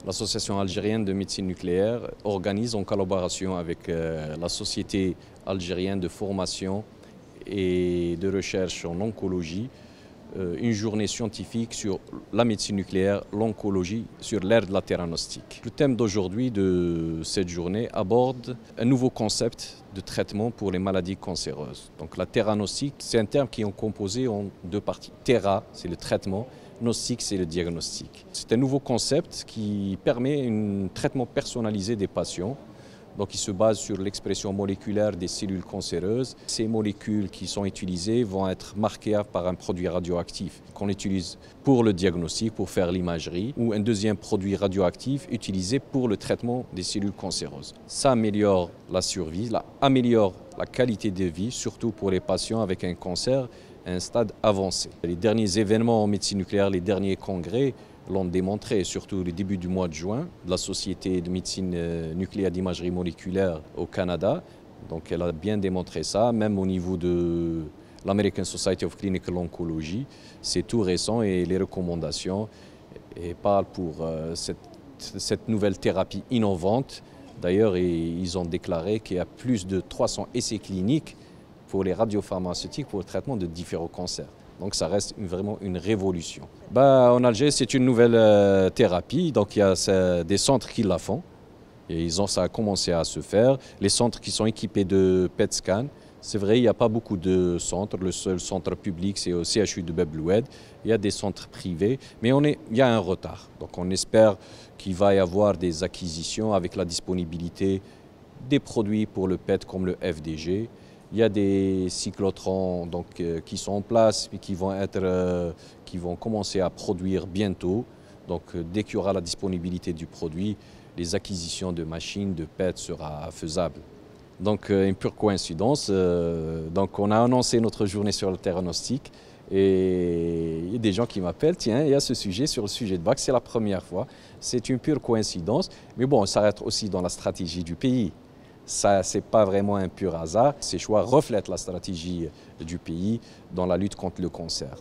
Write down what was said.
L'Association algérienne de médecine nucléaire organise en collaboration avec la Société algérienne de formation et de recherche en oncologie une journée scientifique sur la médecine nucléaire, l'oncologie, sur l'ère de la theranostique. Le thème d'aujourd'hui de cette journée aborde un nouveau concept de traitement pour les maladies cancéreuses. Donc la theranostique, c'est un terme qui est composé en deux parties. Thera, c'est le traitement, gnostic, c'est le diagnostic. C'est un nouveau concept qui permet un traitement personnalisé des patients. Donc il se base sur l'expression moléculaire des cellules cancéreuses. Ces molécules qui sont utilisées vont être marquées par un produit radioactif qu'on utilise pour le diagnostic, pour faire l'imagerie, ou un deuxième produit radioactif utilisé pour le traitement des cellules cancéreuses. Ça améliore la survie, améliore la qualité de vie, surtout pour les patients avec un cancer à un stade avancé. Les derniers événements en médecine nucléaire, les derniers congrès, l'ont démontré, surtout le début du mois de juin, de la Société de médecine nucléaire d'imagerie moléculaire au Canada. Donc elle a bien démontré ça, même au niveau de l'American Society of Clinical Oncology. C'est tout récent et les recommandations parlent pour cette nouvelle thérapie innovante. D'ailleurs, ils ont déclaré qu'il y a plus de 300 essais cliniques pour les radiopharmaceutiques pour le traitement de différents cancers. Donc ça reste vraiment une révolution. En Algérie, c'est une nouvelle thérapie, donc il y a des centres qui la font. Et ça a commencé à se faire. Les centres qui sont équipés de PET scan, c'est vrai, il n'y a pas beaucoup de centres. Le seul centre public, c'est au CHU de Bab El Oued. Il y a des centres privés, mais il y a un retard. Donc on espère qu'il va y avoir des acquisitions avec la disponibilité des produits pour le PET comme le FDG. Il y a des cyclotrons qui sont en place et qui vont commencer à produire bientôt. Donc dès qu'il y aura la disponibilité du produit, les acquisitions de machines, de PET sera faisable. Donc une pure coïncidence. Donc on a annoncé notre journée sur le theranostic et il y a des gens qui m'appellent, tiens, il y a ce sujet sur le sujet de bac, c'est la première fois. C'est une pure coïncidence, mais bon, ça reste aussi dans la stratégie du pays. Ça, ce n'est pas vraiment un pur hasard. Ces choix reflètent la stratégie du pays dans la lutte contre le cancer.